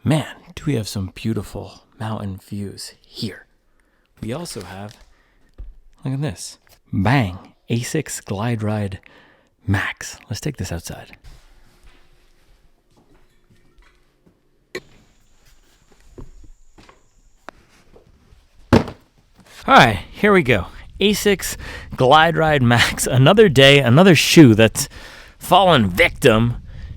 Man, do we have some beautiful mountain views here. We also have, look at this, bang, Asics Glideride Max. Let's take this outside. All right, here we go. Asics Glideride Max. Another day, another shoe that's fallen victim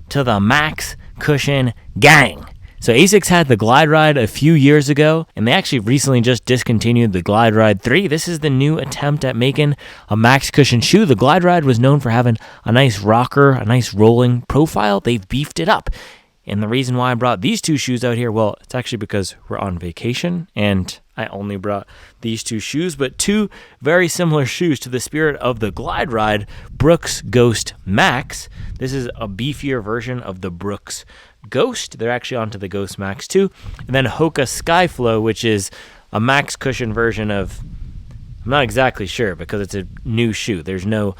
to the Max Cushion gang. So Asics had the Glideride a few years ago, and they actually recently just discontinued the Glideride 3. This is the new attempt at making a Max Cushion shoe. The Glideride was known for having a nice rocker, a nice rolling profile. They've beefed it up. And the reason why I brought these two shoes out here, well, it's actually because we're on vacation, and I only brought these two shoes, but two very similar shoes to the spirit of the Glideride Brooks Ghost Max. This is a beefier version of the Brooks Ghost. They're actually onto the Ghost Max too. And then Hoka Skyflow, which is a Max Cushion version of, I'm not exactly sure because it's a new shoe. There's no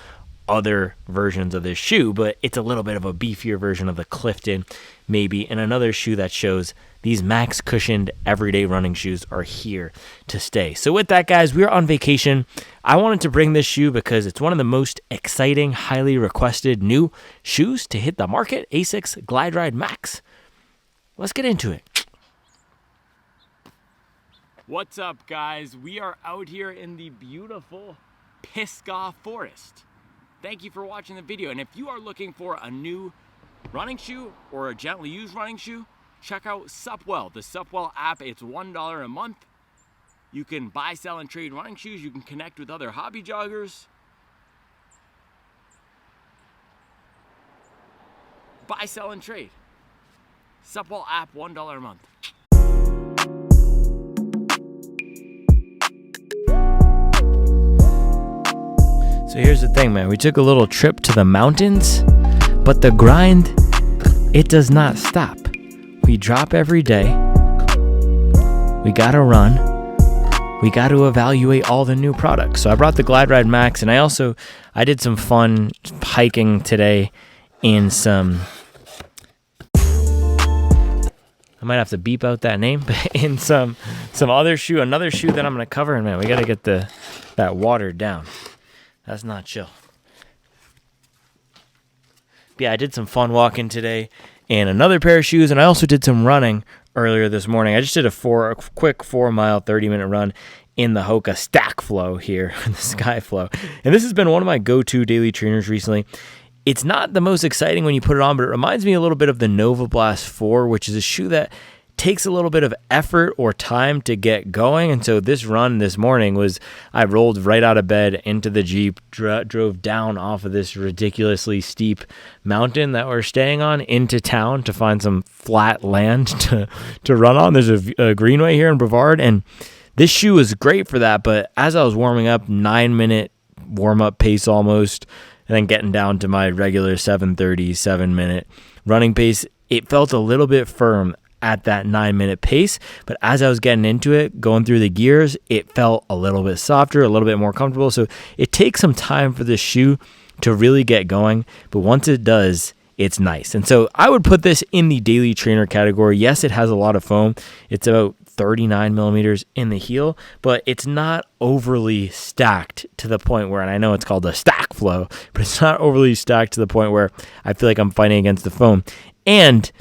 other versions of this shoe, but it's a little bit of a beefier version of the Clifton maybe, and another shoe that shows these Max cushioned everyday running shoes are here to stay. So with that, guys, we're on vacation. I wanted to bring this shoe because it's one of the most exciting, highly requested new shoes to hit the market, Asics Glideride Max. Let's get into it. What's up, guys? We are out here in the beautiful Pisgah Forest. Thank you for watching the video, and if you are looking for a new running shoe or a gently used running shoe, check out Supwell, the Supwell app. It's $1 a month. You can buy, sell, and trade running shoes. You can connect with other hobby joggers. Buy, sell, and trade. Supwell app, $1 a month. So here's the thing, man. We took a little trip to the mountains, but the grind, it does not stop. We drop every day. We gotta run. We gotta evaluate all the new products. So I brought the Glideride Max, and I did some fun hiking today in some, I might have to beep out that name, but in some other shoe, another shoe that I'm gonna cover, and man, we gotta get that water down. That's not chill. But yeah, I did some fun walking today and another pair of shoes, and I also did some running earlier this morning. I just did a quick 4 mile, 30-minute run in the Hoka Stack Flow here, the Sky Flow. And this has been one of my go-to daily trainers recently. It's not the most exciting when you put it on, but it reminds me a little bit of the Blast 4, which is a shoe that takes a little bit of effort or time to get going. And so this run this morning was, I rolled right out of bed into the Jeep, drove down off of this ridiculously steep mountain that we're staying on into town to find some flat land to run on. There's a greenway here in Brevard, and this shoe is great for that. But as I was warming up, 9-minute warm-up pace almost, and then getting down to my regular 7:30, 7-minute running pace, it felt a little bit firm at that 9-minute pace, but as I was getting into it, going through the gears, it felt a little bit softer, a little bit more comfortable. So it takes some time for this shoe to really get going, but once it does, it's nice. And so I would put this in the daily trainer category. Yes, it has a lot of foam. It's about 39 millimeters in the heel, but it's not overly stacked to the point where, and I know it's called a stack flow, but it's not overly stacked to the point where I feel like I'm fighting against the foam. And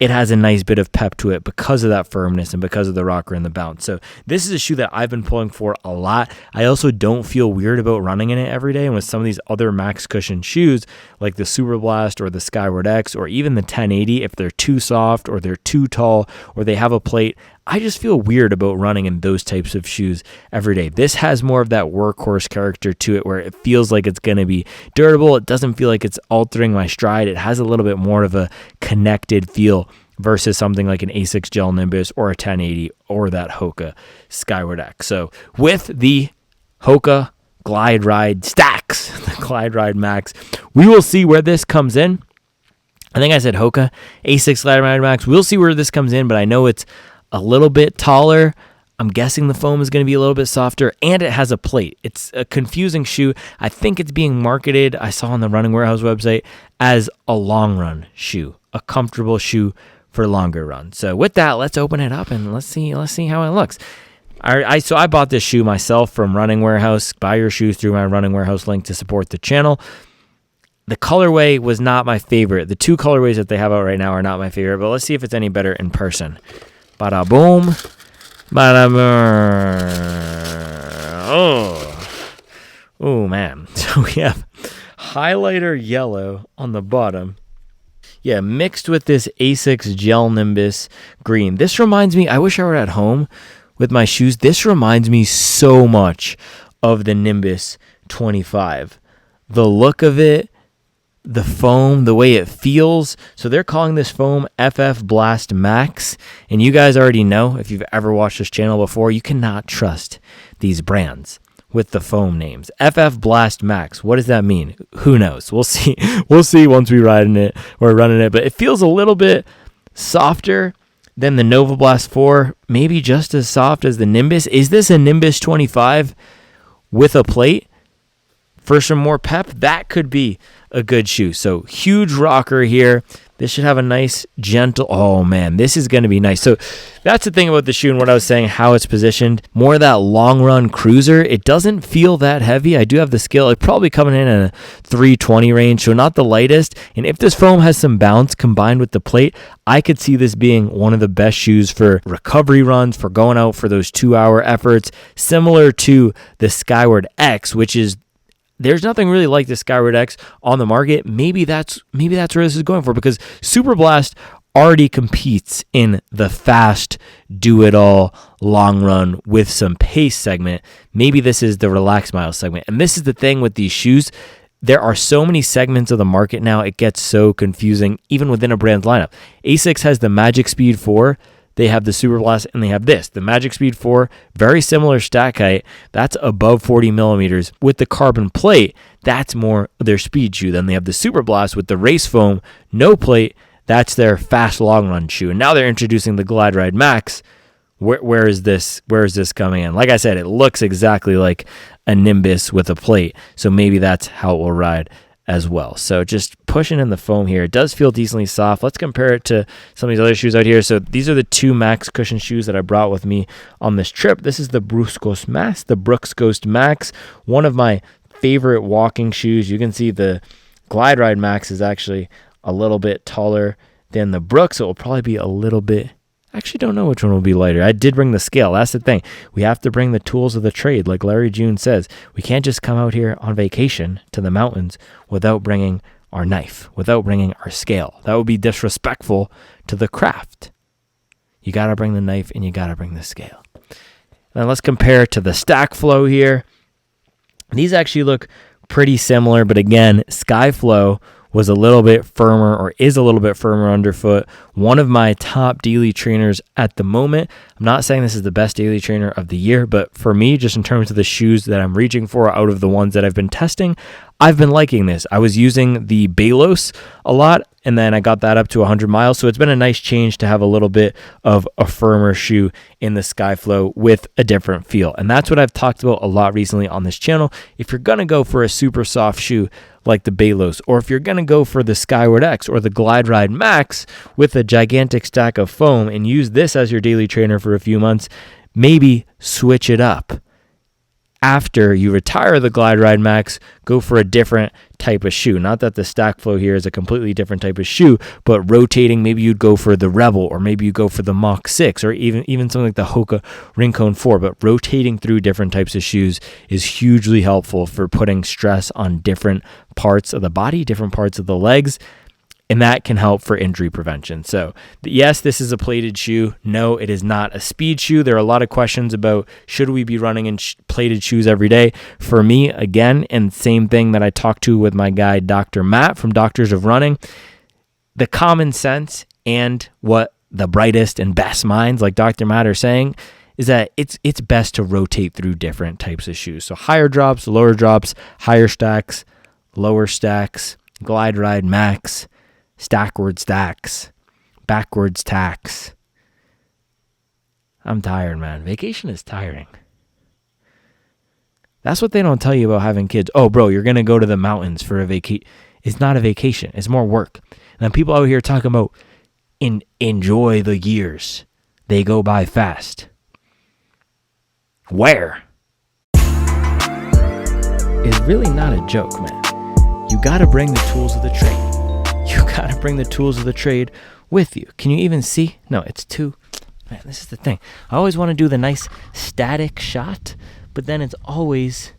it has a nice bit of pep to it because of that firmness and because of the rocker and the bounce. So this is a shoe that I've been pulling for a lot. I also don't feel weird about running in it every day. And with some of these other Max Cushion shoes, like the Superblast or the Skyward X or even the 1080, if they're too soft or they're too tall or they have a plate, I just feel weird about running in those types of shoes every day. This has more of that workhorse character to it where it feels like it's going to be durable. It doesn't feel like it's altering my stride. It has a little bit more of a connected feel versus something like an Asics Gel Nimbus or a 1080 or that Hoka Skyward X. So with the Hoka Glideride Stacks, the Glideride Max, we will see where this comes in. I think I said Hoka, Asics Glideride Max. We'll see where this comes in, but I know it's a little bit taller. I'm guessing the foam is going to be a little bit softer, and it has a plate. It's a confusing shoe. I think it's being marketed, I saw on the Running Warehouse website, as a long run shoe, a comfortable shoe for longer runs. So with that, let's open it up and let's see how it looks. So I bought this shoe myself from Running Warehouse. Buy your shoes through my Running Warehouse link to support the channel. The colorway was not my favorite. The two colorways that they have out right now are not my favorite, but let's see if it's any better in person. Bada boom. Bada boom. Oh man. So we have highlighter yellow on the bottom. Yeah, mixed with this Asics Gel Nimbus green. This reminds me, I wish I were at home with my shoes. This reminds me so much of the Nimbus 25. The look of it, the foam, the way it feels. So they're calling this foam FF Blast Max. And you guys already know, if you've ever watched this channel before, you cannot trust these brands with the foam names. FF Blast Max. What does that mean? Who knows? We'll see. We'll see once we ride it or running it. But it feels a little bit softer than the Nova Blast 4. Maybe just as soft as the Nimbus. Is this a Nimbus 25 with a plate for some more pep? That could be a good shoe. So huge rocker here. This should have a nice gentle, oh man, this is going to be nice. So that's the thing about the shoe and what I was saying, how it's positioned. More of that long run cruiser. It doesn't feel that heavy. I do have the scale. It's probably coming in at a 320 range, so not the lightest. And if this foam has some bounce combined with the plate, I could see this being one of the best shoes for recovery runs, for going out for those 2-hour efforts, similar to the Skyward X, which is, there's nothing really like the Skyward X on the market. Maybe that's where this is going for, because Superblast already competes in the fast, do-it-all, long run with some pace segment. Maybe this is the relaxed mile segment. And this is the thing with these shoes. There are so many segments of the market now, it gets so confusing, even within a brand's lineup. Asics has the Magic Speed 4. They have the Superblast, and they have this. The Magic Speed 4, very similar stack height. That's above 40 millimeters. With the carbon plate, that's more their speed shoe. Then they have the Superblast with the race foam, no plate. That's their fast long run shoe. And now they're introducing the Glideride Max. Where is this coming in? Like I said, it looks exactly like a Nimbus with a plate. So maybe that's how it will ride as well. So just pushing in the foam here. It does feel decently soft. Let's compare it to some of these other shoes out here. So these are the two Max cushion shoes that I brought with me on this trip. This is the Brooks Ghost Max, one of my favorite walking shoes. You can see the Glideride Max is actually a little bit taller than the Brooks. So it will probably be a little bit, actually don't know which one will be lighter. I did bring the scale. That's the thing. We have to bring the tools of the trade. Like Larry June says, we can't just come out here on vacation to the mountains without bringing our knife, without bringing our scale. That would be disrespectful to the craft. You got to bring the knife and you got to bring the scale. Now let's compare it to the Stack Flow here. These actually look pretty similar, but again, Skyflow was a little bit firmer, or is a little bit firmer underfoot. One of my top daily trainers at the moment. I'm not saying this is the best daily trainer of the year, but for me, just in terms of the shoes that I'm reaching for out of the ones that I've been testing, I've been liking this. I was using the Balos a lot, and then I got that up to 100 miles. So it's been a nice change to have a little bit of a firmer shoe in the Skyflow with a different feel. And that's what I've talked about a lot recently on this channel. If you're going to go for a super soft shoe like the Balos, or if you're going to go for the Skyward X or the Glideride Max with a gigantic stack of foam and use this as your daily trainer for a few months, maybe switch it up. After you retire the Glideride Max, go for a different type of shoe. Not that the Stack Flow here is a completely different type of shoe, but rotating, maybe you'd go for the Rebel, or maybe you go for the Mach 6, or even something like the Hoka Rincon 4. But rotating through different types of shoes is hugely helpful for putting stress on different parts of the body, different parts of the legs, and that can help for injury prevention. So yes, this is a plated shoe. No, it is not a speed shoe. There are a lot of questions about should we be running in plated shoes every day. For me, again, and same thing that I talked to with my guy, Dr. Matt from Doctors of Running, the common sense and what the brightest and best minds like Dr. Matt are saying is that it's best to rotate through different types of shoes. So higher drops, lower drops, higher stacks, lower stacks, Glideride Max, stackward stacks, backwards tacks. I'm tired, man. Vacation is tiring. That's what they don't tell you about having kids. Oh, bro, you're going to go to the mountains for a vacation. It's not a vacation. It's more work. And then people out here talking about enjoy the years. They go by fast. Where? Is really not a joke, man. You gotta bring the tools of the trade. You gotta bring the tools of the trade with you. Can you even see? No, it's too... Man, this is the thing. I always want to do the nice static shot, but then it's always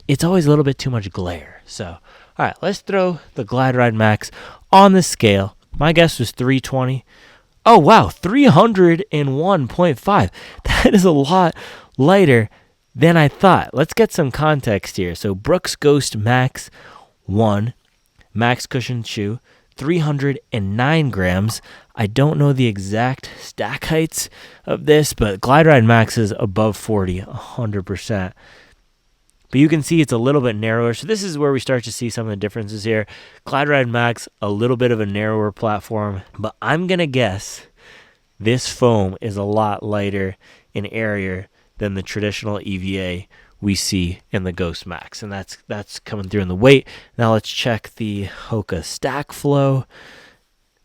a little bit too much glare. So, all right, let's throw the Glideride Max on the scale. My guess was 320. Oh, wow, 301.5. That is a lot lighter than I thought. Let's get some context here. So, Brooks Ghost Max 1, max cushion shoe, 309 grams. I don't know the exact stack heights of this, but Glideride Max is above 40, 100%. But you can see it's a little bit narrower. So this is where we start to see some of the differences here. Glideride Max, a little bit of a narrower platform, but I'm going to guess this foam is a lot lighter and airier than the traditional EVA we see in the Ghost Max. And that's coming through in the weight. Now let's check the Hoka stack flow.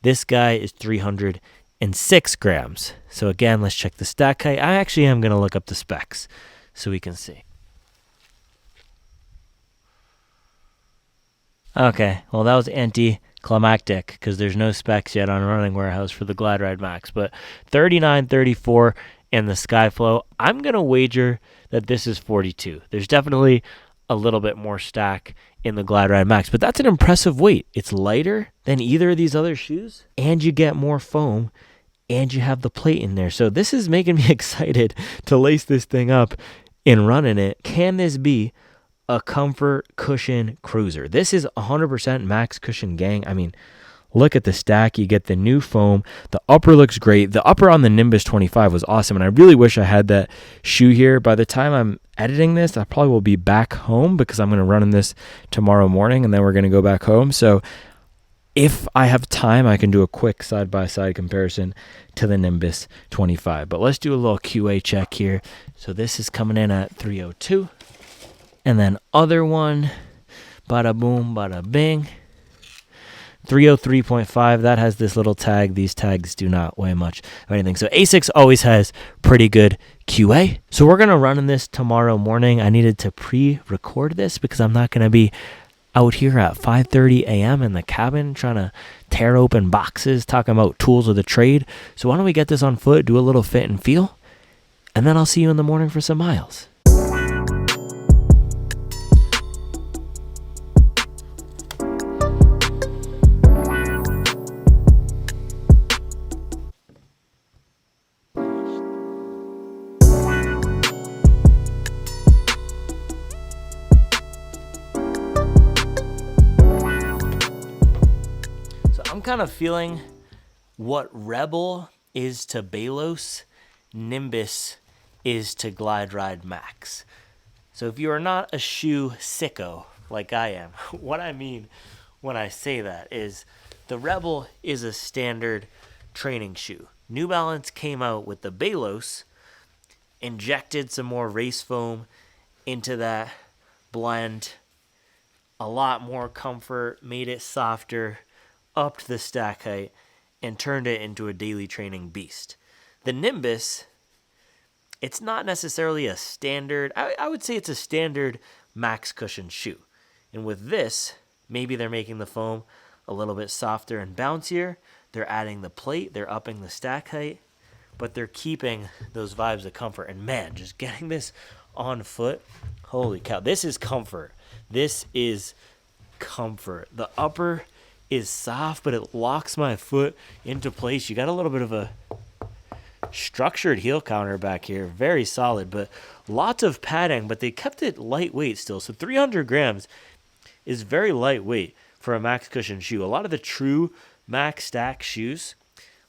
This guy is 306 grams. So again, let's check the stack height. I actually am going to look up the specs so we can see. Okay, well that was anticlimactic because there's no specs yet on Running Warehouse for the Glideride Max. But 39.34 in the Skyflow. I'm going to wager that this is 42. There's definitely a little bit more stack in the Glideride Max, but that's an impressive weight. It's lighter than either of these other shoes, and you get more foam, and you have the plate in there. So this is making me excited to lace this thing up and run in it. Can this be a comfort cushion cruiser? This is 100% max cushion, gang. I mean, look at the stack. You get the new foam. The upper looks great. The upper on the Nimbus 25 was awesome, and I really wish I had that shoe here. By the time I'm editing this, I probably will be back home because I'm going to run in this tomorrow morning, and then we're going to go back home. So if I have time, I can do a quick side-by-side comparison to the Nimbus 25. But let's do a little QA check here. So this is coming in at 302. And then other one, bada boom, bada bing. 303.5, that has this little tag. These tags do not weigh much or anything. So Asics always has pretty good QA. So we're going to run in this tomorrow morning. I needed to pre-record this because I'm not going to be out here at 5:30 a.m. in the cabin trying to tear open boxes, talking about tools of the trade. So why don't we get this on foot, do a little fit and feel, and then I'll see you in the morning for some miles. I'm kind of feeling what Rebel is to Balos, Nimbus is to Glideride Max. So if you are not a shoe sicko like I am, what I mean when I say that is the Rebel is a standard training shoe. New Balance came out with the Balos, injected some more race foam into that blend, a lot more comfort, made it softer, upped the stack height, and turned it into a daily training beast. The Nimbus, it's not necessarily a standard, I would say it's a standard max cushion shoe. And with this, maybe they're making the foam a little bit softer and bouncier. They're adding the plate, they're upping the stack height, but they're keeping those vibes of comfort. And man, just getting this on foot, holy cow, this is comfort. This is comfort. The upper is soft, but it locks my foot into place. You got a little bit of a structured heel counter back here. Very solid, but lots of padding, but they kept it lightweight still. So 300 grams is very lightweight for a max cushion shoe. A lot of the true max stack shoes,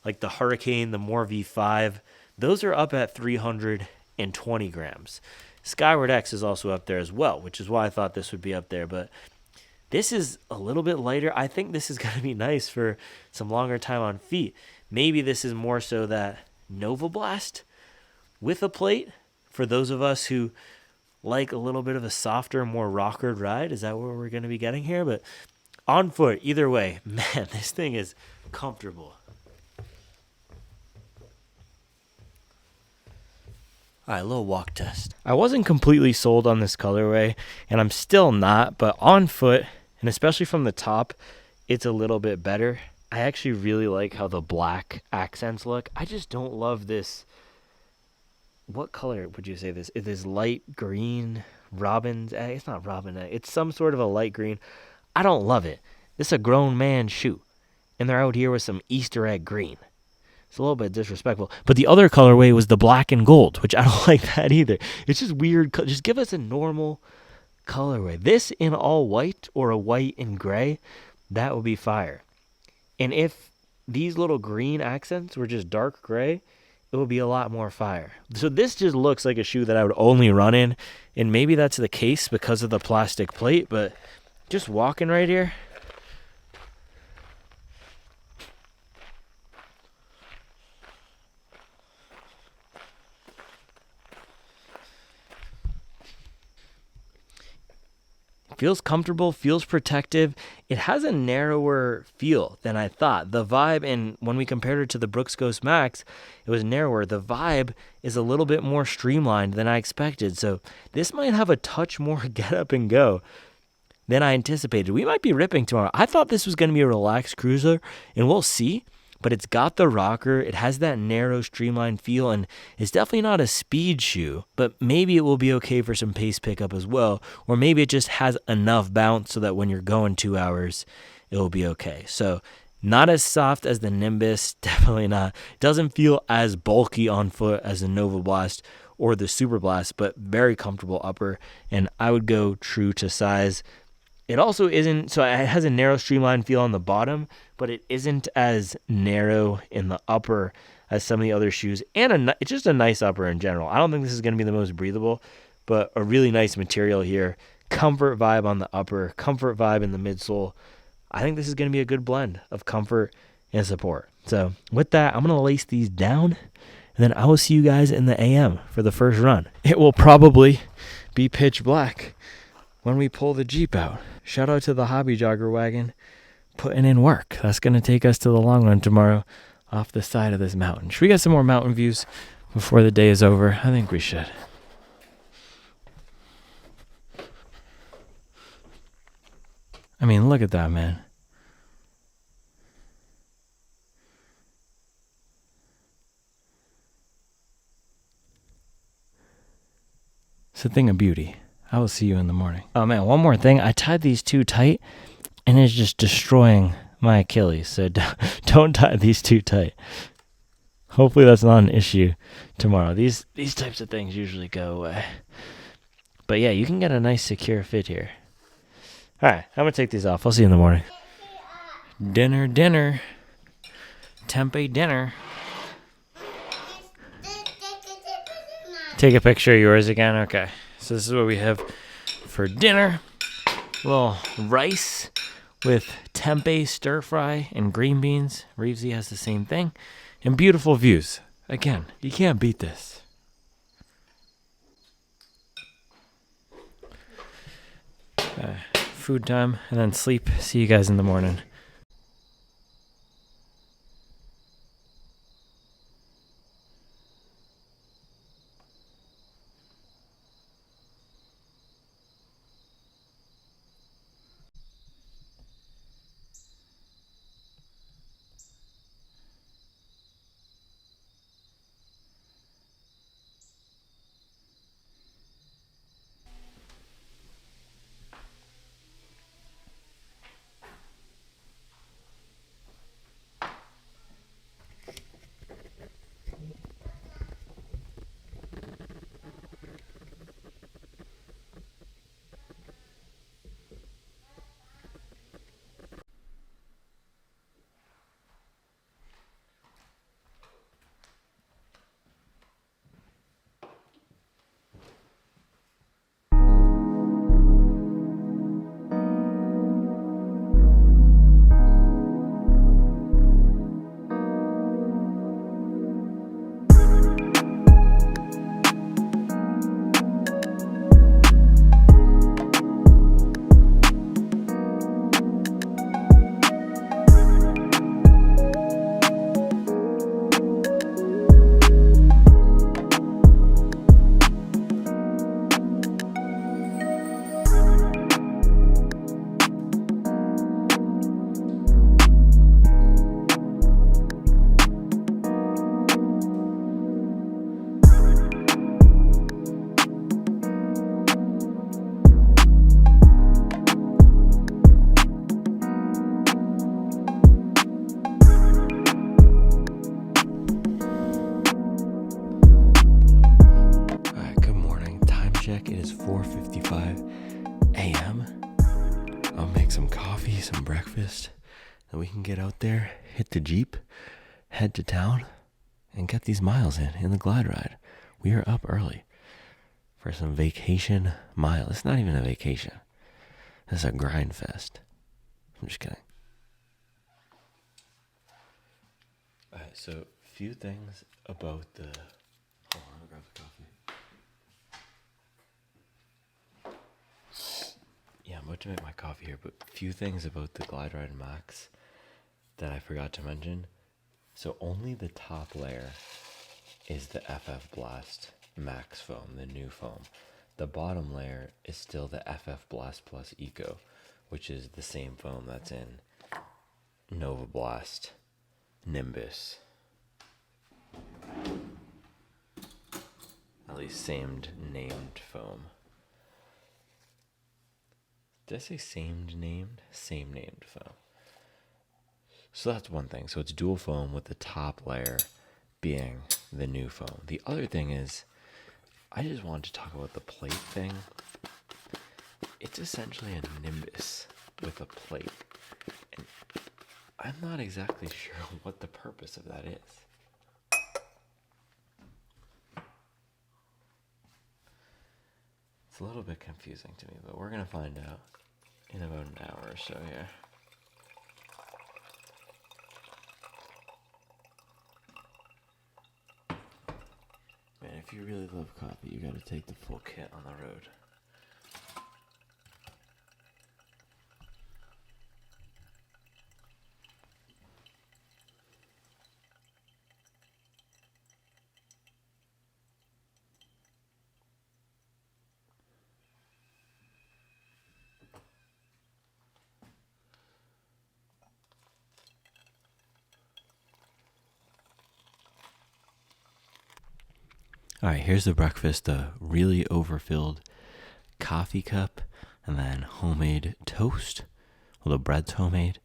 like the Hurricane, the More V5, those are up at 320 grams. Skyward X is also up there as well, which is why I thought this would be up there, but this is a little bit lighter. I think this is going to be nice for some longer time on feet. Maybe this is more so that Superblast with a plate for those of us who like a little bit of a softer, more rockered ride. Is that what we're going to be getting here? But on foot, either way, man, this thing is comfortable. All right, a little walk test. I wasn't completely sold on this colorway, and I'm still not, but on foot, and especially from the top, it's a little bit better. I actually really like how the black accents look. I just don't love this. What color would you say this? It is light green, robin's egg. It's not robin egg. It's some sort of a light green. I don't love it. This is a grown man's shoe, and they're out here with some Easter egg green. It's a little bit disrespectful. But the other colorway was the black and gold, which I don't like that either. It's just weird. Just give us a normal colorway. This in all white or a white and gray, that would be fire. And if these little green accents were just dark gray, it would be a lot more fire. So this just looks like a shoe that I would only run in. And maybe that's the case because of the plastic plate, but just walking right here, feels comfortable, feels protective. It has a narrower feel than I thought. The vibe, and when we compared it to the Brooks Ghost Max, it was narrower. The vibe is a little bit more streamlined than I expected. So this might have a touch more get up and go than I anticipated. We might be ripping tomorrow. I thought this was going to be a relaxed cruiser, and we'll see. But it's got the rocker. It has that narrow, streamlined feel, and it's definitely not a speed shoe. But maybe it will be okay for some pace pickup as well. Or maybe it just has enough bounce so that when you're going 2 hours, it will be okay. So not as soft as the Nimbus. Definitely not. Doesn't feel as bulky on foot as the Nova Blast or the Superblast, but very comfortable upper. And I would go true to size. It also isn't, so it has a narrow streamlined feel on the bottom, but it isn't as narrow in the upper as some of the other shoes. And it's just a nice upper in general. I don't think this is going to be the most breathable, but a really nice material here. Comfort vibe on the upper, comfort vibe in the midsole. I think this is going to be a good blend of comfort and support. So with that, I'm going to lace these down, and then I will see you guys in the AM for the first run. It will probably be pitch black when we pull the Jeep out. Shout out to the hobby jogger wagon putting in work. That's going to take us to the long run tomorrow off the side of this mountain. Should we get some more mountain views before the day is over? I think we should. I mean, look at that, man. It's a thing of beauty. I will see you in the morning. Oh man, one more thing. I tied these too tight, and it's just destroying my Achilles. So don't tie these too tight. Hopefully that's not an issue tomorrow. These types of things usually go away. But yeah, you can get a nice secure fit here. All right, I'm going to take these off. I'll see you in the morning. Dinner. Tempe dinner. Take a picture of yours again? Okay. So this is what we have for dinner. A little rice with tempeh stir fry and green beans. Reevesy has the same thing. And beautiful views. Again, you can't beat this. Food time and then sleep. See you guys in the morning. coffee, some breakfast, and we can get out there, hit the Jeep, head to town, and get these miles in the glide ride. We are up early for some vacation miles. It's not even a vacation. It's a grind fest. I'm just kidding. Alright, so few things about the... Hold on, I'll grab the coffee. Yeah, I'm about to make my coffee here, but few things about the Glideride Max that I forgot to mention. So only the top layer is the FF Blast Max foam, the new foam. The bottom layer is still the FF Blast Plus Eco, which is the same foam that's in Nova Blast, Nimbus. At least same named foam. Did I say same named? Same named foam. So that's one thing. So it's dual foam with the top layer being the new foam. The other thing is, I just wanted to talk about the plate thing. It's essentially a Nimbus with a plate. And I'm not exactly sure what the purpose of that is. It's a little bit confusing to me, but we're going to find out in about an hour or so here. Man, if you really love coffee, you got to take the full kit on the road. All right, here's the breakfast, a really overfilled coffee cup, and then homemade toast. Well, the bread's homemade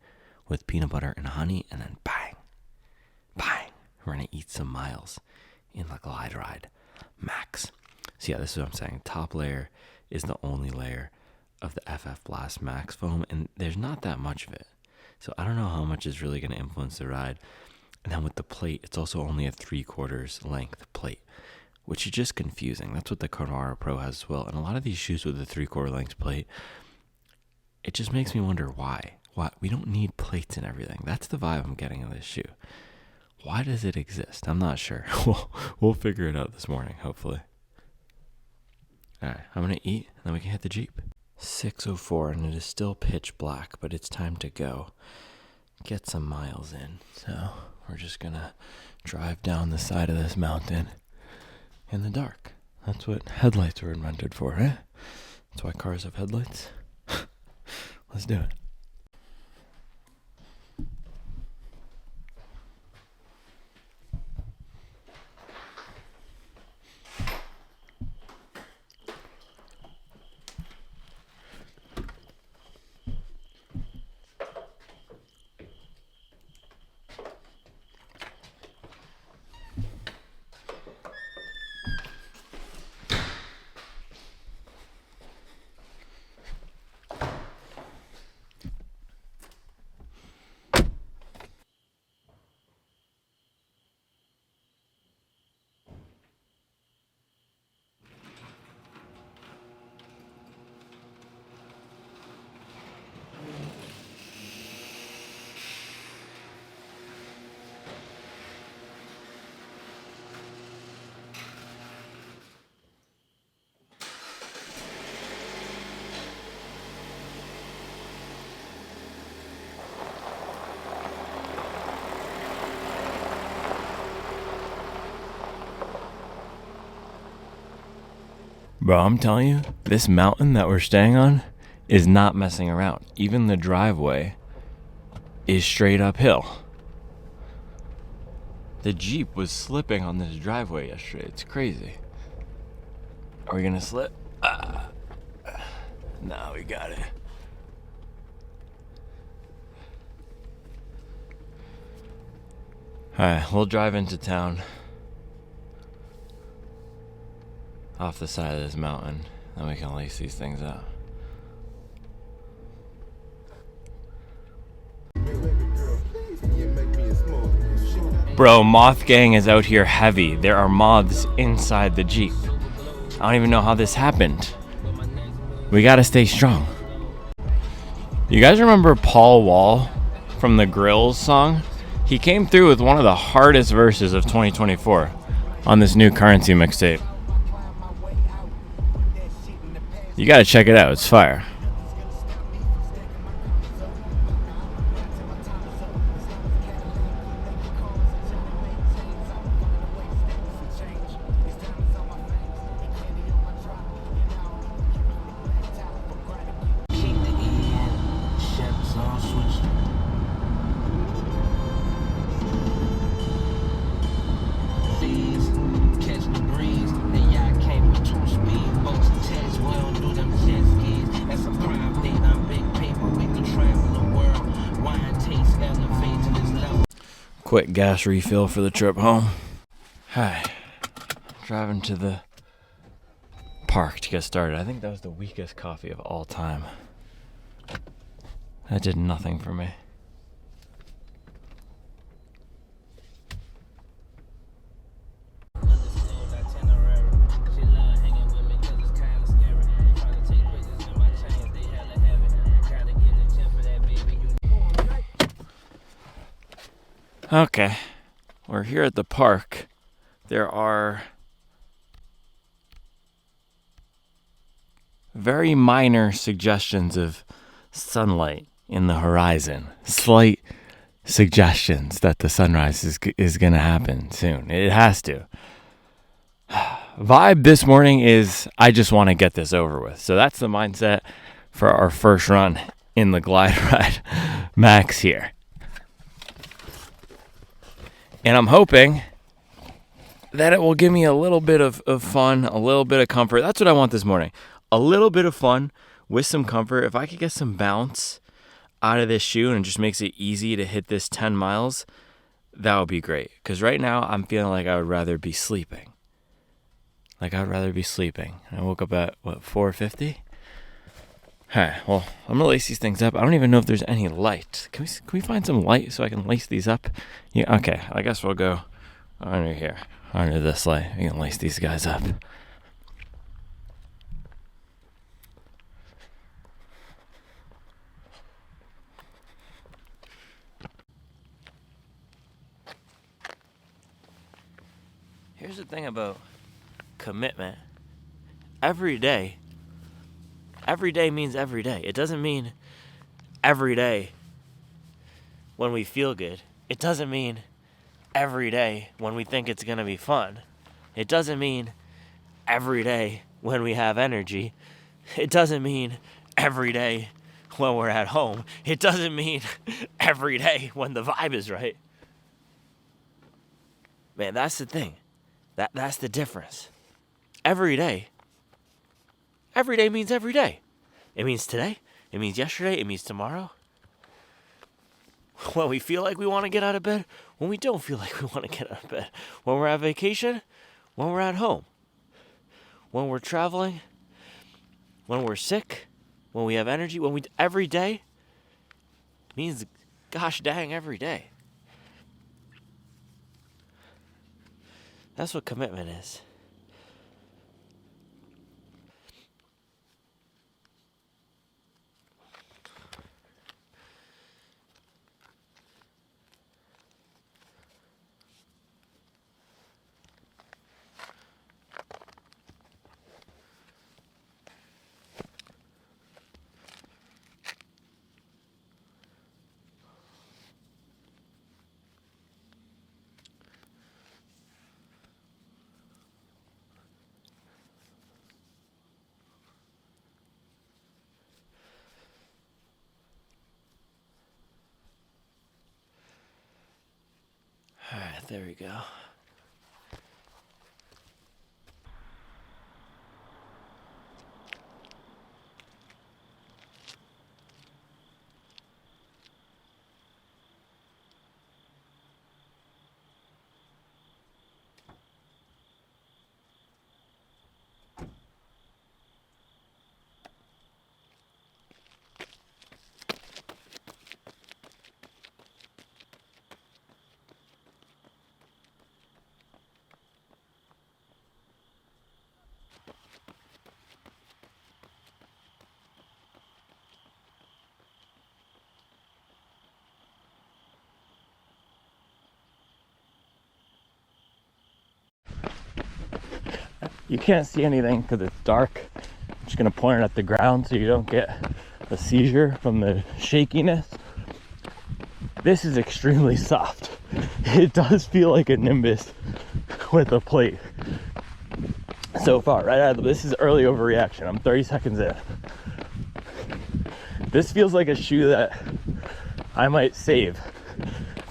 with peanut butter and honey, and then bang, bang, we're going to eat some miles in the Glideride Max. So yeah, this is what I'm saying. Top layer is the only layer of the FF Blast Max foam, and there's not that much of it. So I don't know how much is really going to influence the ride. And then with the plate, it's also only a 3/4 length plate, which is just confusing. That's what the Carnaro Pro has as well. And a lot of these shoes with the 3/4 length plate, it just makes me wonder why. Why? We don't need plates and everything. That's the vibe I'm getting in this shoe. Why does it exist? I'm not sure. We'll figure it out this morning, hopefully. All right, I'm going to eat, and then we can hit the Jeep. 6:04, and it is still pitch black, but it's time to go get some miles in. So we're just going to drive down the side of this mountain in the dark. That's what headlights were invented for, eh? That's why cars have headlights. Let's do it. Bro, I'm telling you, this mountain that we're staying on is not messing around. Even the driveway is straight uphill. The Jeep was slipping on this driveway yesterday. It's crazy. Are we gonna slip? No, we got it. Alright, we'll drive into town. Off the side of this mountain, then we can lace these things out. Bro, Moth Gang is out here heavy. There are moths inside the Jeep. I don't even know how this happened. We gotta stay strong. You guys remember Paul Wall from the Grills song? He came through with one of the hardest verses of 2024 on this new Currency mixtape. You gotta check it out, it's fire. Quick gas refill for the trip home. Hi. Driving to the park to get started. I think that was the weakest coffee of all time. That did nothing for me. Okay, we're here at the park. There are very minor suggestions of sunlight in the horizon. Slight suggestions that the sunrise is going to happen soon. It has to. Vibe this morning is, I just want to get this over with. So that's the mindset for our first run in the Glideride Max here. And I'm hoping that it will give me a little bit of fun, a little bit of comfort. That's what I want this morning. A little bit of fun with some comfort. If I could get some bounce out of this shoe and it just makes it easy to hit this 10 miles, that would be great. Because right now I'm feeling like I would rather be sleeping. I woke up at, 4:50? Alright, well, I'm going to lace these things up. I don't even know if there's any light. Can we find some light so I can lace these up? Yeah, okay. I guess we'll go under here. Under this light. We can lace these guys up. Here's the thing about commitment. Every day means every day. It doesn't mean every day when we feel good. It doesn't mean every day when we think it's going to be fun. It doesn't mean every day when we have energy. It doesn't mean every day when we're at home. It doesn't mean every day when the vibe is right. Man, that's the thing. That's the difference. Every day means every day. It means today. It means yesterday. It means tomorrow. When we feel like we want to get out of bed. When we don't feel like we want to get out of bed. When we're on vacation. When we're at home. When we're traveling. When we're sick. When we have energy. Every day means gosh dang every day. That's what commitment is. All right, there we go. You can't see anything because it's dark. I'm just gonna point it at the ground so you don't get a seizure from the shakiness. This is extremely soft. It does feel like a Nimbus with a plate so far. This is early overreaction. I'm 30 seconds in. This feels like a shoe that I might save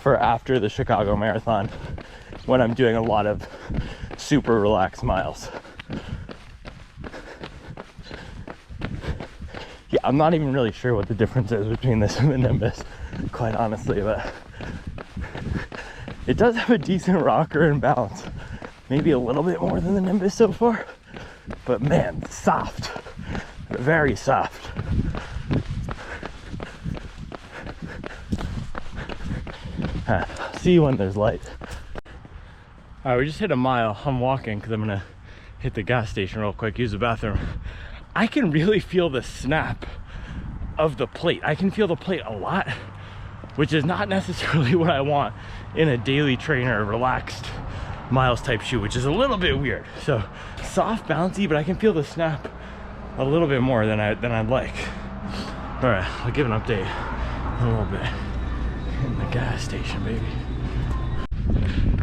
for after the Chicago Marathon when I'm doing a lot of super relaxed miles. Yeah, I'm not even really sure what the difference is between this and the Nimbus, quite honestly, but it does have a decent rocker and bounce. Maybe a little bit more than the Nimbus so far, but man, soft, very soft. See you when there's light. All right, we just hit a mile. I'm walking because I'm gonna hit the gas station real quick, use the bathroom. I can really feel the snap of the plate. I can feel the plate a lot, which is not necessarily what I want in a daily trainer, relaxed miles type shoe, which is a little bit weird. So soft, bouncy, but I can feel the snap a little bit more than I'd like. All right, I'll give an update in a little bit. In the gas station, baby.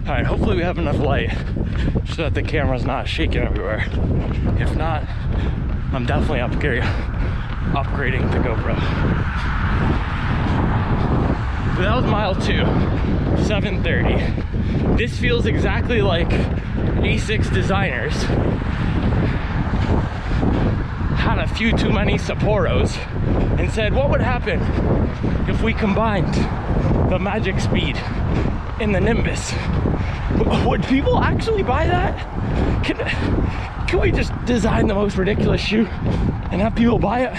All right, hopefully we have enough light so that the camera's not shaking everywhere. If not, I'm definitely upgrading the GoPro. But that was mile 2, 7:30. This feels exactly like Asics designers had a few too many Sapporos and said, what would happen if we combined the magic speed in the Nimbus? Would people actually buy that? Can we just design the most ridiculous shoe and have people buy it?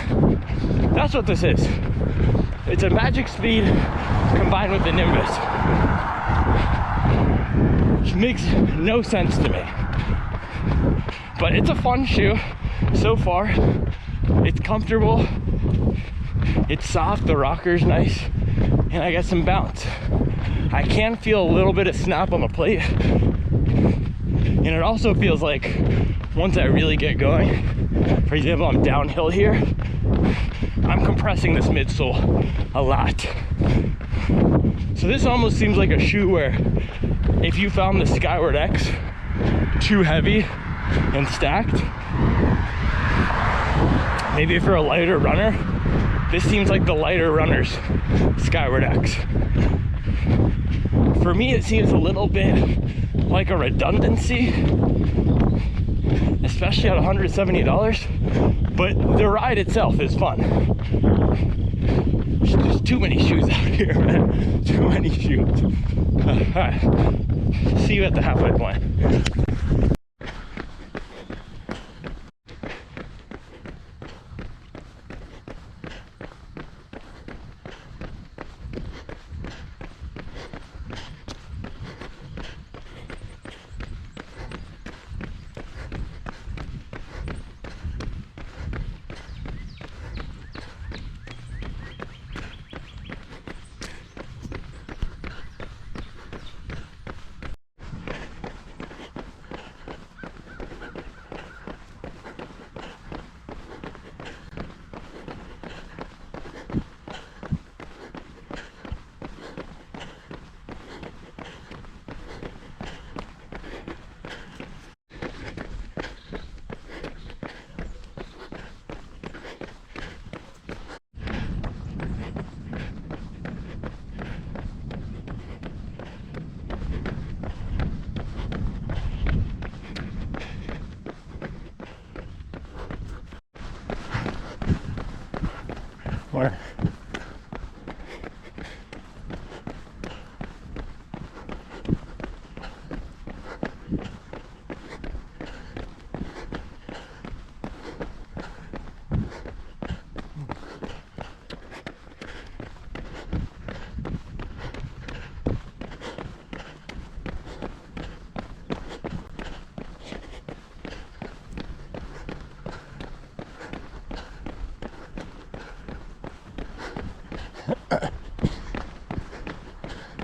That's what this is. It's a magic speed combined with the Nimbus, which makes no sense to me. But it's a fun shoe so far. It's comfortable, it's soft, the rocker's nice, and I got some bounce. I can feel a little bit of snap on the plate, and it also feels like once I really get going, for example, I'm downhill here, I'm compressing this midsole a lot. So this almost seems like a shoe where if you found the Skyward X too heavy and stacked, maybe if you're a lighter runner, this seems like the lighter runner's Skyward X. For me, it seems a little bit like a redundancy, especially at $170, but the ride itself is fun. There's too many shoes out here, man. Too many shoes. All right, see you at the halfway point. Where?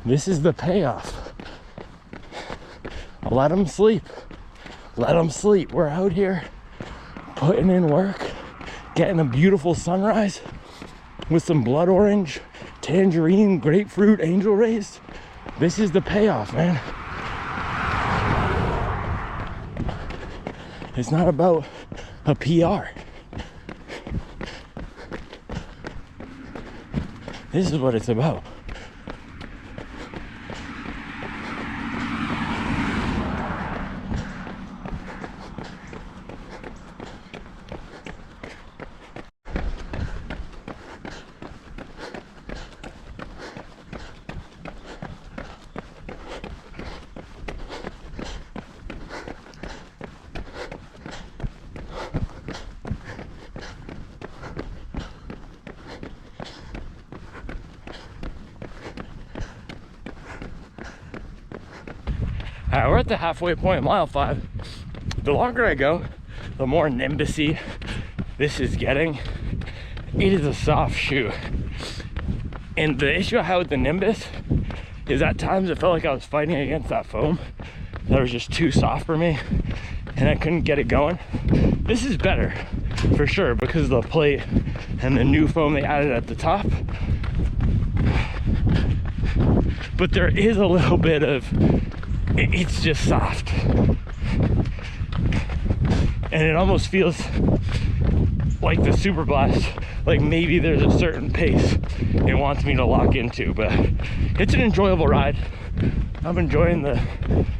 This is the payoff. I'll let them sleep. let them sleep. We're out here putting in work, getting a beautiful sunrise with some blood orange, tangerine, grapefruit, angel rays. This is the payoff, man. It's not about a PR. This is what it's about. All right, we're at the halfway point, mile 5. The longer I go, the more Nimbus-y this is getting. It is a soft shoe. And the issue I had with the Nimbus is at times it felt like I was fighting against that foam that was just too soft for me and I couldn't get it going. This is better for sure because of the plate and the new foam they added at the top. But there is a little bit of, it's just soft. And it almost feels like the Superblast, like maybe there's a certain pace it wants me to lock into, but it's an enjoyable ride. I'm enjoying the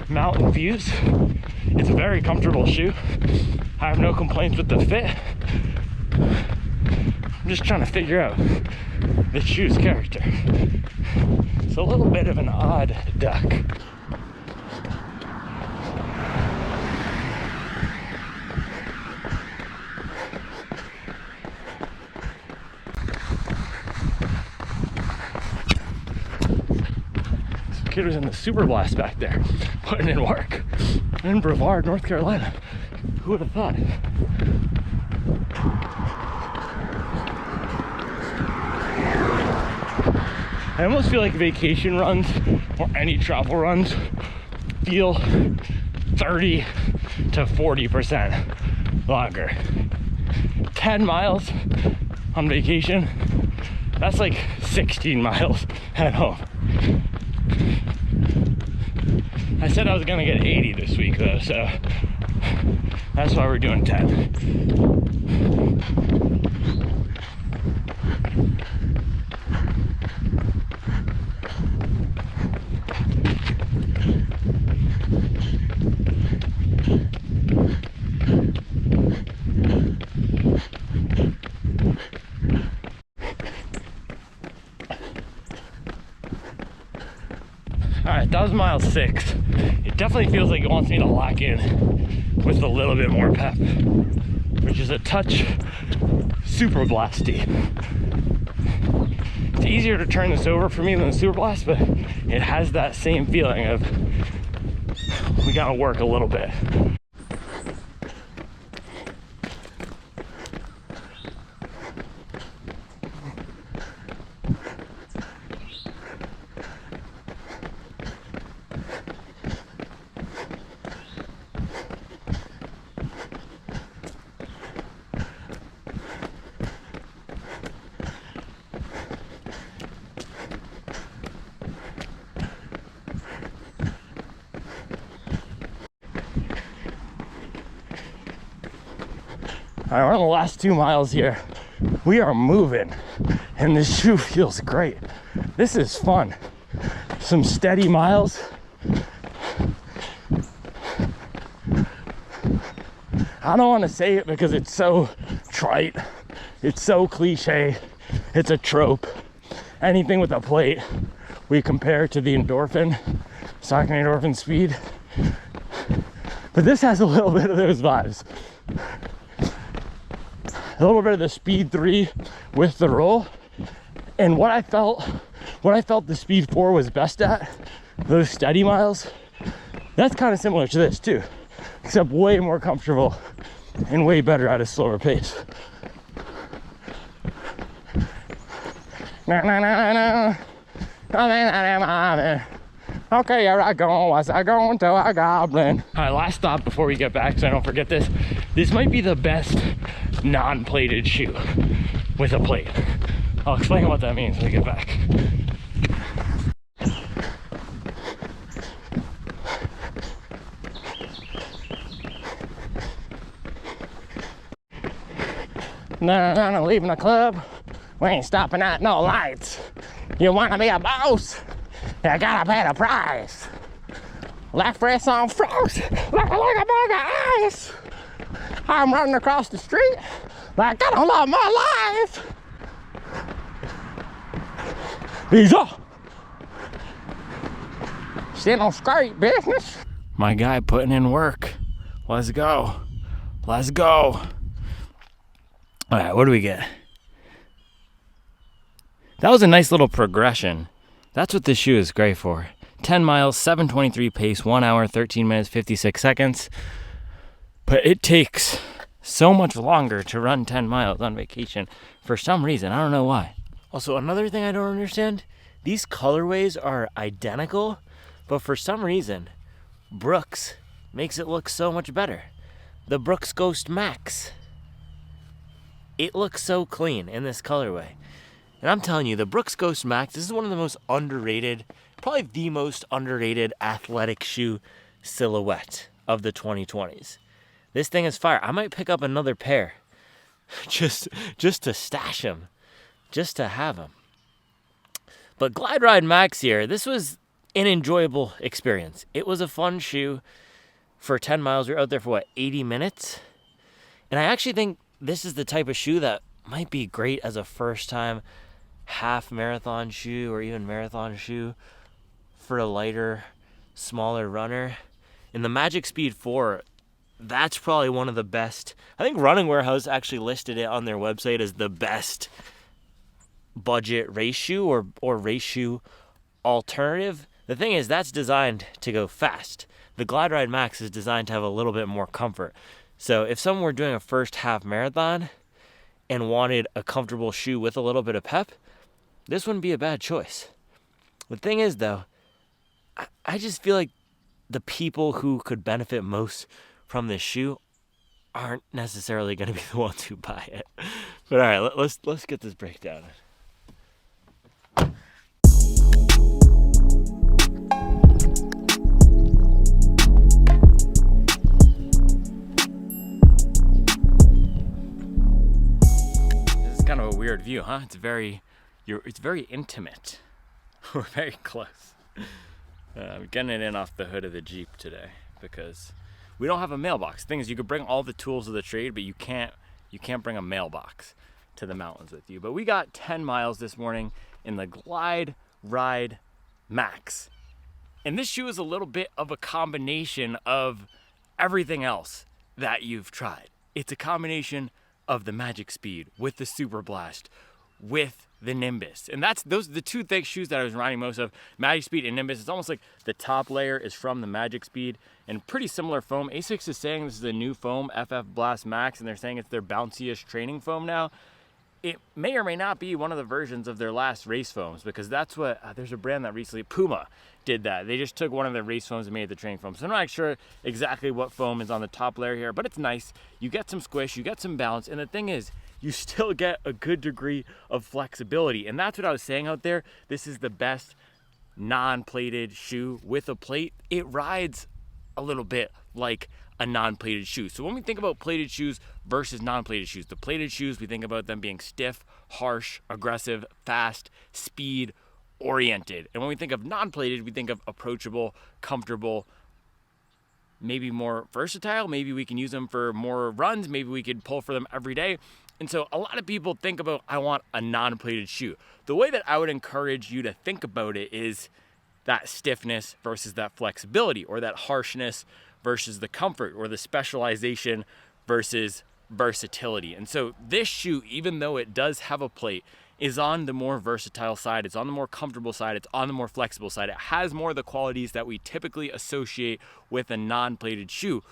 mountain views. It's a very comfortable shoe. I have no complaints with the fit. I'm just trying to figure out this shoe's character. It's a little bit of an odd duck. Kid was in the Superblast back there, putting in work in Brevard, North Carolina. Who would have thought? I almost feel like vacation runs or any travel runs feel 30 to 40% longer. 10 miles on vacation, that's like 16 miles at home. I said I was gonna get 80 this week though, so that's why we're doing 10. Alright, that was mile 6. It definitely feels like it wants me to lock in with a little bit more pep, which is a touch Superblasty. It's easier to turn this over for me than the Superblast, but it has that same feeling of we gotta work a little bit. All right, we're on the last 2 miles here. We are moving, and this shoe feels great. This is fun. Some steady miles. I don't want to say it because it's so trite. It's so cliche. It's a trope. Anything with a plate, we compare to the endorphin, Saucony endorphin speed. But this has a little bit of those vibes. A little bit of the speed 3 with the roll. And what I felt the speed 4 was best at, those steady miles, that's kind of similar to this too, except way more comfortable and way better at a slower pace. Okay, here I go, as I go into a goblin. All right, last stop before we get back, so I don't forget this. This might be the best non-plated shoe with a plate. I'll explain what that means when we get back. No, leaving the club. We ain't stopping at no lights. You wanna be a boss? You gotta pay the price. Left wrist on froze, like a bag of ice. I'm running across the street like I don't love my life. He's up. Still on straight business. My guy putting in work. Let's go. Let's go. All right, what do we get? That was a nice little progression. That's what this shoe is great for. 10 miles, 7:23 pace, 1 hour, 13 minutes, 56 seconds. But it takes so much longer to run 10 miles on vacation for some reason. I don't know why. Also, another thing I don't understand, these colorways are identical, but for some reason, Brooks makes it look so much better. The Brooks Ghost Max. It looks so clean in this colorway. And I'm telling you, the Brooks Ghost Max, this is one of the most underrated, probably the most underrated athletic shoe silhouette of the 2020s. This thing is fire. I might pick up another pair just to stash them, just to have them. But Glideride Max here, this was an enjoyable experience. It was a fun shoe for 10 miles. We were out there for 80 minutes? And I actually think this is the type of shoe that might be great as a first time half marathon shoe or even marathon shoe for a lighter, smaller runner. In the Magic Speed 4, that's probably one of the best. I think Running Warehouse actually listed it on their website as the best budget race shoe or race shoe alternative. The thing is, that's designed to go fast. The Glideride Max is designed to have a little bit more comfort. So if someone were doing a first half marathon and wanted a comfortable shoe with a little bit of pep, this wouldn't be a bad choice. The thing is, though, I just feel like the people who could benefit most from this shoe aren't necessarily going to be the ones who buy it. But all right, let's get this breakdown. This is kind of a weird view, huh? It's very intimate. We're very close. I'm getting it in off the hood of the Jeep today because we don't have a mailbox. The thing is, you could bring all the tools of the trade, but you can't bring a mailbox to the mountains with you. But we got 10 miles this morning in the Glideride Max. And this shoe is a little bit of a combination of everything else that you've tried. It's a combination of the Magic Speed with the Superblast, with the Nimbus. And those are the two thick shoes that I was riding most of, Magic Speed and Nimbus. It's almost like the top layer is from the Magic Speed and pretty similar foam. Asics is saying this is a new foam, FF Blast Max, and they're saying it's their bounciest training foam now. It may or may not be one of the versions of their last race foams, because that's what, there's a brand that recently, Puma, did that. They just took one of their race foams and made it the training foam. So I'm not sure exactly what foam is on the top layer here, but it's nice. You get some squish, you get some bounce, and the thing is, you still get a good degree of flexibility. And that's what I was saying out there. This is the best non-plated shoe with a plate. It rides a little bit like a non-plated shoe. So when we think about plated shoes versus non-plated shoes, the plated shoes, we think about them being stiff, harsh, aggressive, fast, speed oriented. And when we think of non-plated, we think of approachable, comfortable, maybe more versatile. Maybe we can use them for more runs. Maybe we could pull for them every day. And so a lot of people think about, I want a non-plated shoe. The way that I would encourage you to think about it is that stiffness versus that flexibility, or that harshness versus the comfort, or the specialization versus versatility. And so this shoe, even though it does have a plate, is on the more versatile side. It's on the more comfortable side. It's on the more flexible side. It has more of the qualities that we typically associate with a non-plated shoe.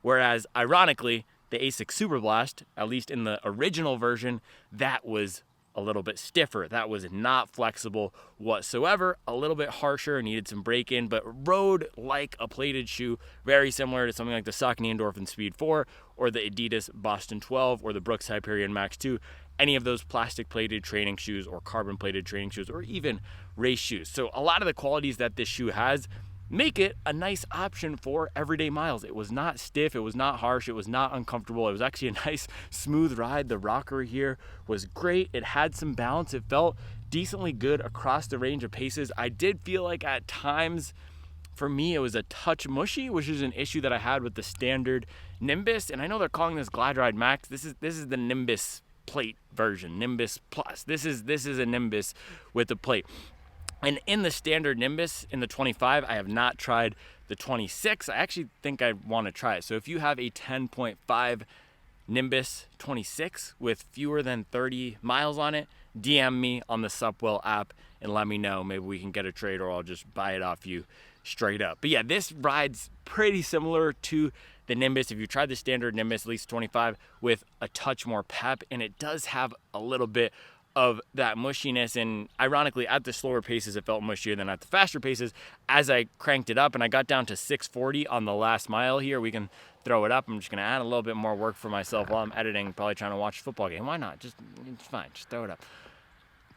Whereas, ironically, the Asics Superblast, at least in the original version, that was a little bit stiffer. That was not flexible whatsoever, a little bit harsher, needed some break in, but rode like a plated shoe, very similar to something like the Saucony Endorphin Speed 4 or the Adidas Boston 12 or the Brooks Hyperion Max 2, any of those plastic plated training shoes or carbon plated training shoes or even race shoes. So a lot of the qualities that this shoe has make it a nice option for everyday miles. It was not stiff, it was not harsh, it was not uncomfortable. It was actually a nice smooth ride. The rocker here was great. It had some balance. It felt decently good across the range of paces. I did feel like at times, for me, it was a touch mushy, which is an issue that I had with the standard Nimbus. And I know they're calling this Glideride Max. This is the Nimbus plate version, Nimbus Plus. This is a Nimbus with a plate. And in the standard Nimbus, in the 25, I have not tried the 26. I actually think I want to try it. So if you have a 10.5 Nimbus 26 with fewer than 30 miles on it, DM me on the Supwell app and let me know. Maybe we can get a trade or I'll just buy it off you straight up. But yeah, this ride's pretty similar to the Nimbus. If you tried the standard Nimbus, at least 25, with a touch more pep, and it does have a little bit of that mushiness, and ironically at the slower paces it felt mushier than at the faster paces. As I cranked it up and I got down to 640 on the last mile here, we can throw it up. I'm just gonna add a little bit more work for myself while I'm editing, probably trying to watch a football game. Why not? It's fine, just throw it up.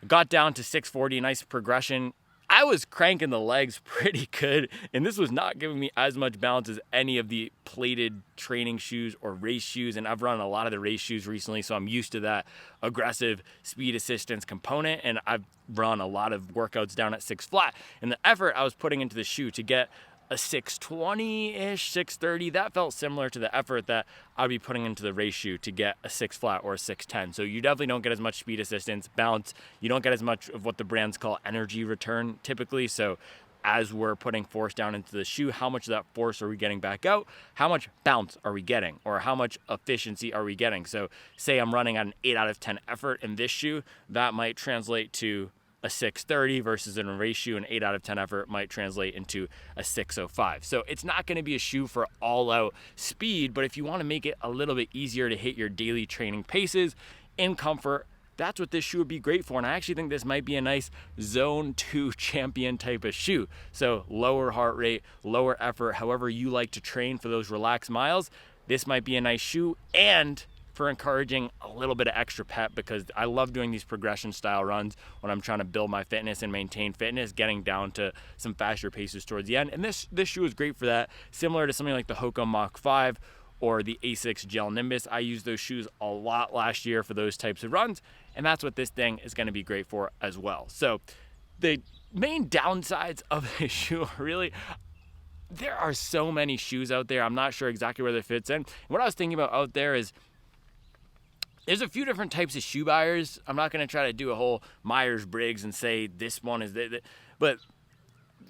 Got down to 640, nice progression. I was cranking the legs pretty good, and this was not giving me as much balance as any of the plated training shoes or race shoes, and I've run a lot of the race shoes recently, so I'm used to that aggressive speed assistance component, and I've run a lot of workouts down at 6 flat, and the effort I was putting into the shoe to get a 620-ish, 630, that felt similar to the effort that I'd be putting into the race shoe to get a 6 flat or a 610. So you definitely don't get as much speed assistance, balance. You don't get as much of what the brands call energy return typically. So as we're putting force down into the shoe, how much of that force are we getting back out? How much bounce are we getting? Or how much efficiency are we getting? So say I'm running at an 8 out of 10 effort in this shoe, that might translate to a 630 versus in a race shoe, an 8 out of 10 effort might translate into a 605. So it's not going to be a shoe for all out speed, but if you want to make it a little bit easier to hit your daily training paces in comfort, that's what this shoe would be great for. And I actually think this might be a nice zone 2 champion type of shoe. So lower heart rate, lower effort, however you like to train for those relaxed miles, this might be a nice shoe. And for encouraging a little bit of extra pep, because I love doing these progression style runs when I'm trying to build my fitness and maintain fitness, getting down to some faster paces towards the end. And this shoe is great for that, similar to something like the Hoka Mach 5 or the Asics Gel Nimbus. I used those shoes a lot last year for those types of runs, and that's what this thing is going to be great for as well. So the main downsides of this shoe are really, there are so many shoes out there. I'm not sure exactly where that fits in. What I was thinking about out there is, there's a few different types of shoe buyers. I'm not going to try to do a whole Myers-Briggs and say this one is but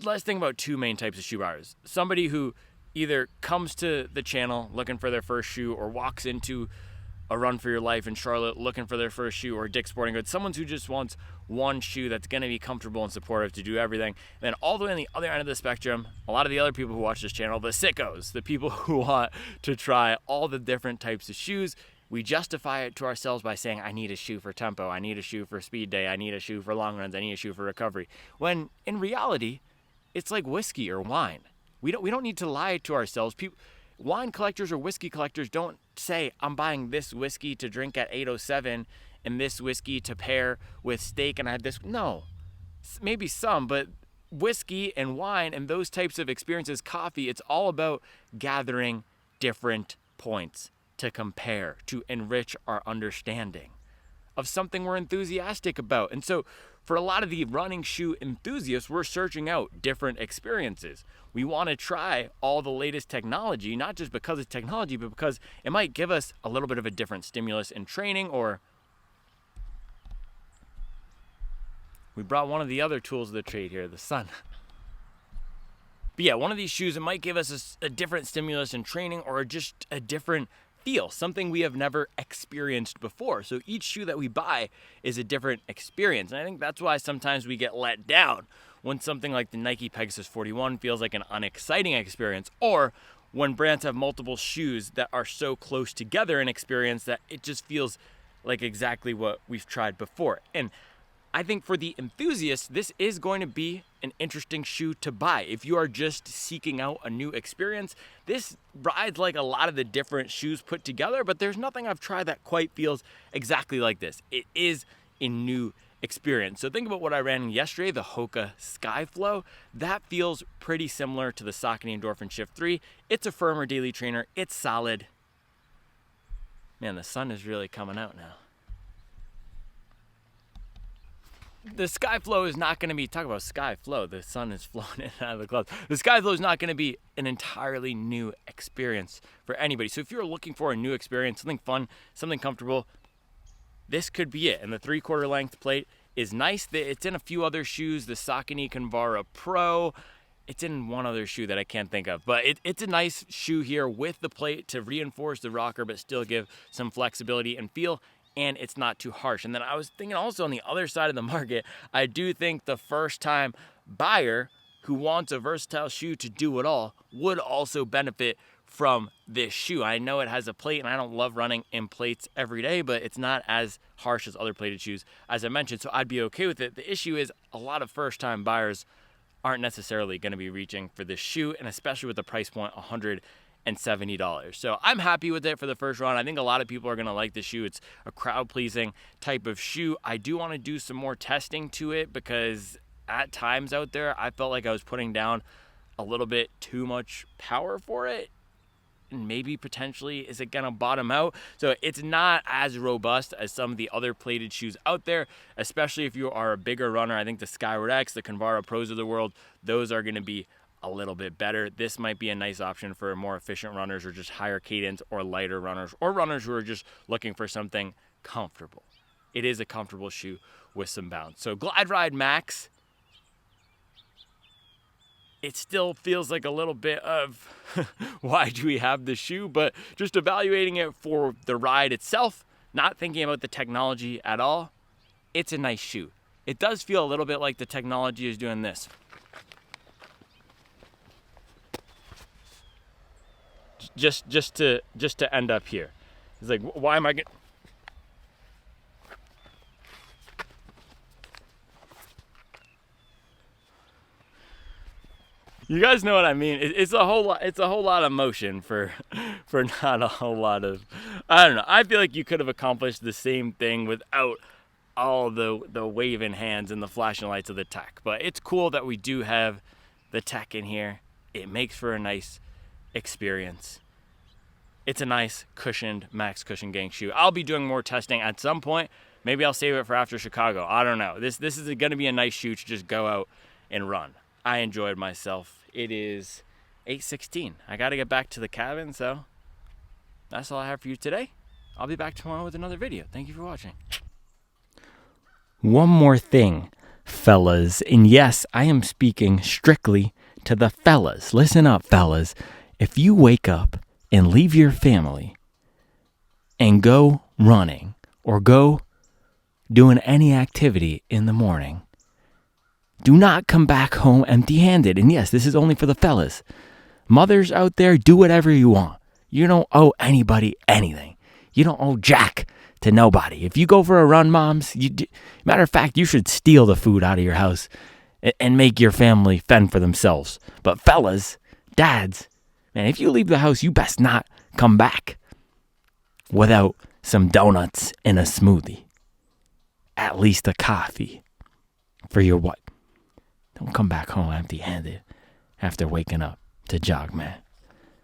let's think about two main types of shoe buyers. Somebody who either comes to the channel looking for their first shoe, or walks into a Run for Your Life in Charlotte looking for their first shoe, or Dick's Sporting Goods. Someone who just wants one shoe that's going to be comfortable and supportive to do everything. And then all the way on the other end of the spectrum, a lot of the other people who watch this channel, the sickos, the people who want to try all the different types of shoes. We justify it to ourselves by saying, I need a shoe for tempo, I need a shoe for speed day, I need a shoe for long runs, I need a shoe for recovery. When in reality, it's like whiskey or wine. We don't need to lie to ourselves. Wine collectors or whiskey collectors don't say, I'm buying this whiskey to drink at 8:07 and this whiskey to pair with steak, and I had this. No, maybe some, but whiskey and wine and those types of experiences, coffee, it's all about gathering different points to compare, to enrich our understanding of something we're enthusiastic about. And so for a lot of the running shoe enthusiasts, we're searching out different experiences. We want to try all the latest technology, not just because it's technology, but because it might give us a little bit of a different stimulus in training, or we brought one of the other tools of the trade here, the sun. But yeah, one of these shoes, it might give us a different stimulus in training, or just a different feel, something we have never experienced before. So each shoe that we buy is a different experience. And I think that's why sometimes we get let down when something like the Nike Pegasus 41 feels like an unexciting experience, or when brands have multiple shoes that are so close together in experience that it just feels like exactly what we've tried before. And I think for the enthusiast, this is going to be an interesting shoe to buy. If you are just seeking out a new experience, this rides like a lot of the different shoes put together, but there's nothing I've tried that quite feels exactly like this. It is a new experience. So think about what I ran yesterday, the Hoka Skyflow. That feels pretty similar to the Saucony Endorphin Shift 3. It's a firmer daily trainer. It's solid. Man, the sun is really coming out now. The Skyflow is not going to be, talk about Skyflow, the sun is flowing in and out of the clouds. The Skyflow is not going to be an entirely new experience for anybody. So if you're looking for a new experience, something fun, something comfortable, this could be it. And the 3/4 length plate is nice. It's in a few other shoes, the Saucony Convara Pro. It's in one other shoe that I can't think of, but it's a nice shoe here with the plate to reinforce the rocker, but still give some flexibility and feel, and it's not too harsh. And then I was thinking also on the other side of the market, I do think the first time buyer who wants a versatile shoe to do it all would also benefit from this shoe. I know it has a plate and I don't love running in plates every day, but it's not as harsh as other plated shoes, as I mentioned, so I'd be okay with it. The issue is a lot of first time buyers aren't necessarily going to be reaching for this shoe, and especially with the price point, $170. So I'm happy with it for the first run. I think a lot of people are going to like the shoe. It's a crowd-pleasing type of shoe. I do want to do some more testing to it because at times out there, I felt like I was putting down a little bit too much power for it. And maybe potentially, is it gonna bottom out? So it's not as robust as some of the other plated shoes out there, especially if you are a bigger runner. I think the Skyward X, the Convara Pros of the world, those are gonna be a little bit better. This might be a nice option for more efficient runners or just higher cadence or lighter runners or runners who are just looking for something comfortable. It is a comfortable shoe with some bounce. So Glideride Max, it still feels like a little bit of why do we have this shoe, but just evaluating it for the ride itself, not thinking about the technology at all, it's a nice shoe. It does feel a little bit like the technology is doing this. Just to end up here. It's like, why am I getting... You guys know what I mean. It's a whole lot. It's a whole lot of motion for not a whole lot of. I don't know. I feel like you could have accomplished the same thing without all the waving hands and the flashing lights of the tech. But it's cool that we do have the tech in here. It makes for a nice experience. It's a nice cushioned Max Cushion Gang shoe. I'll be doing more testing at some point. Maybe I'll save it for after Chicago. I don't know. This is going to be a nice shoe to just go out and run. I enjoyed myself. It is 8:16. I got to get back to the cabin, so that's all I have for you today. I'll be back tomorrow with another video. Thank you for watching. One more thing, fellas, and yes, I am speaking strictly to the fellas. Listen up, fellas. If you wake up and leave your family and go running or go doing any activity in the morning, do not come back home empty-handed. And yes, this is only for the fellas. Mothers out there, do whatever you want. You don't owe anybody anything. You don't owe jack to nobody. If you go for a run, moms, matter of fact, you should steal the food out of your house and make your family fend for themselves. But fellas, dads, man, if you leave the house, you best not come back without some donuts and a smoothie. At least a coffee for your wife. Don't come back home empty-handed after waking up to jog, man.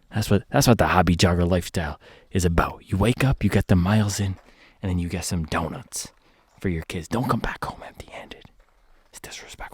That's what the hobby jogger lifestyle is about. You wake up, you get the miles in, and then you get some donuts for your kids. Don't come back home empty-handed. It's disrespectful.